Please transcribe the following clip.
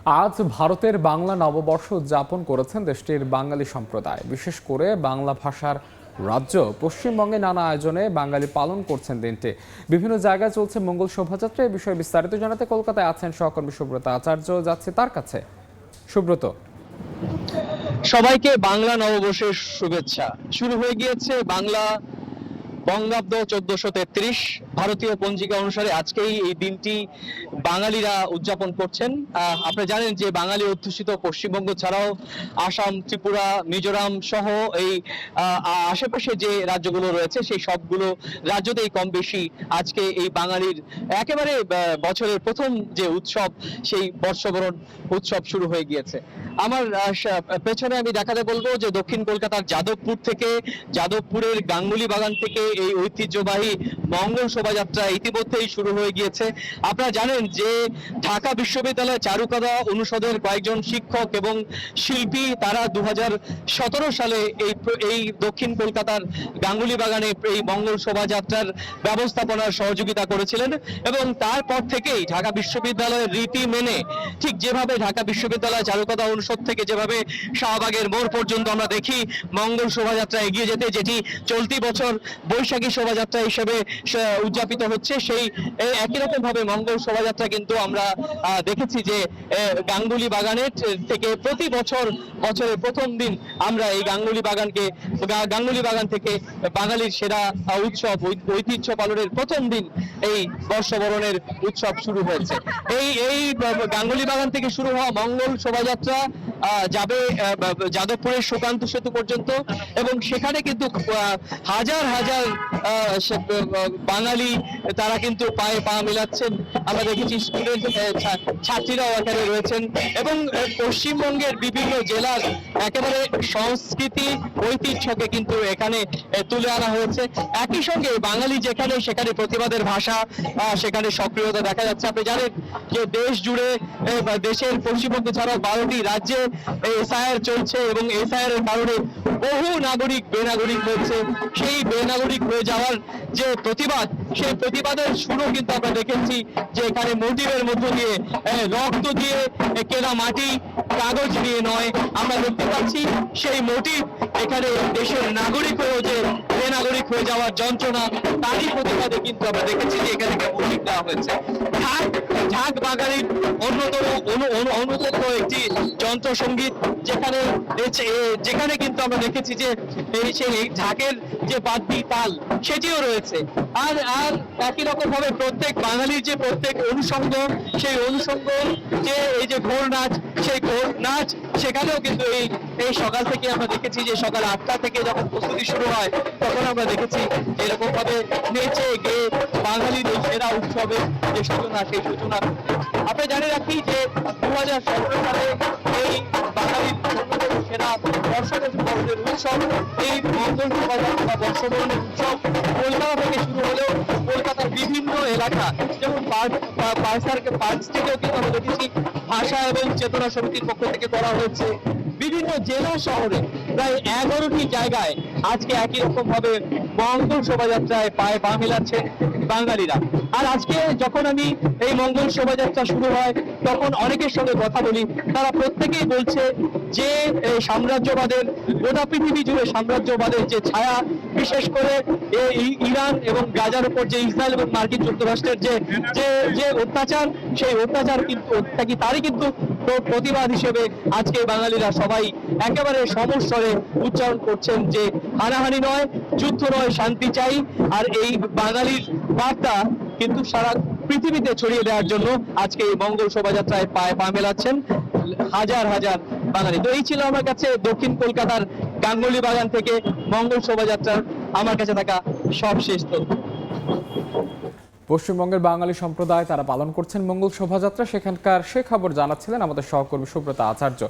আজ ভারতের বাংলা নববর্ষ উদযাপন করেছেন দেশটির বাঙালি সম্প্রদায়। বিশেষ করে বাংলা ভাষার রাজ্য পশ্চিমবঙ্গে নানা আয়োজনে বাঙালি পালন করছেন দিনটি। বিভিন্ন জায়গায় চলছে মঙ্গল শোভাযাত্রা। এই বিষয়ে বিস্তারিত জানাতে কলকাতায় আছেন সহকর্মী সুব্রত আচার্য। যাচ্ছে তার কাছে। সুব্রত, সবাইকে বাংলা নববর্ষের শুভেচ্ছা। শুরু হয়ে গিয়েছে বাংলা বঙ্গাব্দ 1433 ভারতীয় পঞ্জিকা অনুসারে আজকেই এই দিনটি বাঙালিরা উদযাপন করছেন। আপনারা জানেন যে বাঙালি অধ্যুষিত পশ্চিমবঙ্গ ছাড়াও আসাম, ত্রিপুরা, মিজোরাম সহ এই আশেপাশে যে রাজ্যগুলো রয়েছে সেই সবগুলো রাজ্যতেই কম বেশি আজকে এই বাঙালির একেবারে বছরের প্রথম যে উৎসব সেই বর্ষবরণ উৎসব শুরু হয়ে গিয়েছে। আমার পেছনে আমি দেখাতে বলবো যে দক্ষিণ কলকাতার যাদবপুরের গাঙ্গুলি বাগান থেকে এই ঐতিহ্যবাহী মঙ্গল শোভাযাত্রা ইতিমধ্যেই শুরু হয়ে গিয়েছে। আপনারা জানেন যে ঢাকা বিশ্ববিদ্যালয় চারুকলা অনুষদের কয়েকজন শিক্ষক এবং শিল্পী তারা 2017 সালে এই দক্ষিণ কলকাতার গাঙ্গুলি বাগানে এই মঙ্গল শোভাযাত্রার ব্যবস্থাপনার সহযোগিতা করেছিলেন এবং তারপর থেকেই ঢাকা বিশ্ববিদ্যালয়ের রীতি মেনে ঠিক যেভাবে ঢাকা বিশ্ববিদ্যালয় চারুকলা অনুষদ থেকে যেভাবে শাহবাগের মোড় পর্যন্ত আমরা দেখি মঙ্গল শোভাযাত্রা এগিয়ে যেতে, যেটি চলতি বছর বৈশাখী শোভাযাত্রা হিসেবে উদযাপিত হচ্ছে, সেই একই রকম ভাবে মঙ্গল শোভাযাত্রা কিন্তু আমরা দেখেছি যে গাঙ্গুলি বাগানের থেকে প্রতি বছরের প্রথম দিন আমরা এই গাঙ্গুলি বাগান থেকে বাঙালির সেরা উৎসব ঐতিহ্য পালনের প্রথম দিন এই বর্ষবরণের উৎসব শুরু হয়েছে। এই গাঙ্গুলি বাগান থেকে শুরু হওয়া মঙ্গল শোভাযাত্রা যাবে যাদবপুরের সুকান্ত সেতু পর্যন্ত এবং সেখানে কিন্তু হাজার হাজার বাঙালি তারা কিন্তু পায়ে পা মেলাচ্ছেন। আমরা দেখেছি স্টুডেন্ট ছাত্রীরাও এখানে রয়েছেন এবং পশ্চিমবঙ্গের বিভিন্ন জেলার একেবারে সংস্কৃতি ঐতিহ্যকে কিন্তু এখানে তুলে আনা হয়েছে। একই সঙ্গে বাঙালি যেখানে সেখানে প্রতিবাদের ভাষা, সেখানে সক্রিয়তা দেখা যাচ্ছে। আপনি জানেন যে দেশ জুড়ে দেশের পশ্চিমবঙ্গ ছাড়াও 12টি রাজ্যে এসআইআর চলছে এবং এসআইআর এর কারণে বহু নাগরিক বেনাগরিক হয়েছে। সেই বেনাগরিক হয়ে যাওয়ার যে প্রতিবাদ, সেই প্রতিবাদের শুরু কিন্তু আমরা দেখেছি যে এখানে মোটিভের মধ্য দিয়ে, রক্ত দিয়ে কেনা মাটি, কাগজ দিয়ে নয়, আমরা দেখতে পাচ্ছি সেই মোটিভ এখানে দেশের নাগরিক হয়েও যে বেনাগরিক হয়ে যাওয়ার যন্ত্রণা, তারই প্রতিবাদে কিন্তু আমরা দেখেছি যে এখানে মোটিভ দেওয়া হয়েছে। ঢাক বাঙালির অন্যতম একটি যন্ত্র সঙ্গীত, যেখানে কিন্তু আমরা দেখেছি যে সেই ঢাকের যে বাদ্যি তাল সেটিও রয়েছে। আর একই রকম ভাবে প্রত্যেক বাঙালির যে প্রত্যেক অনুষঙ্গ, সেই অনুষঙ্গ যে এই যে ঘোর নাচ, সেই ঘোর নাচ সেখানেও কিন্তু এই সকাল থেকে আমরা দেখেছি যে সকাল 8টা থেকে যখন প্রস্তুতি শুরু হয় তখন আমরা দেখেছি এরকম ভাবে নেচে গেয়ে বাঙালির এই সেরা উৎসবের যে সূচনা, সেই সূচনা। আপনি জানে রাখি যে 2017 সালে এই বাঙালির সেরা বর্ষবরণের উৎসব, এই মঙ্গল শোভাযাত্রা বর্ষবরণের উৎসব কলকাতা থেকে শুরু হলেও কলকাতার বিভিন্ন এলাকা যেমন পার্ক স্ট্রিটেও কিন্তু আমরা দেখেছি ভাষা এবং চেতনা সমিতির পক্ষ থেকে করা হয়েছে। বিভিন্ন জেলা শহরে প্রায় 11টি জায়গায় আজকে একই রকম ভাবে মঙ্গল শোভাযাত্রায় পায়ে পা মেলাচ্ছে বাঙালিরা। আর আজকে যখন আমি এই মঙ্গল শোভাযাত্রা শুরু হয় তখন অনেকের সঙ্গে কথা বলি, তারা প্রত্যেকেই বলছে যে সাম্রাজ্যবাদের, গোটা পৃথিবী জুড়ে সাম্রাজ্যবাদের যে ছায়া, বিশেষ করে ইরান এবং গাজার উপর যে ইসরায়েল এবং মার্কিন যুক্তরাষ্ট্রের যে অত্যাচার, সেই অত্যাচার কিন্তু তারই কিন্তু প্রতিবাদ হিসেবে আজকে বাঙালিরা সবাই একেবারে সমস্বরে উচ্চারণ করছেন যে হানাহানি নয়, যুদ্ধ নয়, শান্তি চাই। আর এই বাঙালির বার্তা কিন্তু সারা পৃথিবীতে ছড়িয়ে দেওয়ার জন্য আজকে এই মঙ্গল শোভাযাত্রায় পায়ে পা মেলাচ্ছেন হাজার হাজার বাঙালি। তো এই ছিল আমার কাছে দক্ষিণ কলকাতার গাঙ্গুলি বাগান থেকে মঙ্গল শোভাযাত্রার আমার কাছে থাকা সবশেষ তথ্য। পশ্চিমবঙ্গের বাঙালি সম্প্রদায় তারা পালন করছেন মঙ্গল শোভাযাত্রা। সেখানকার সে খবর জানাচ্ছিলেন আমাদের সহকর্মী সুব্রত আচার্য।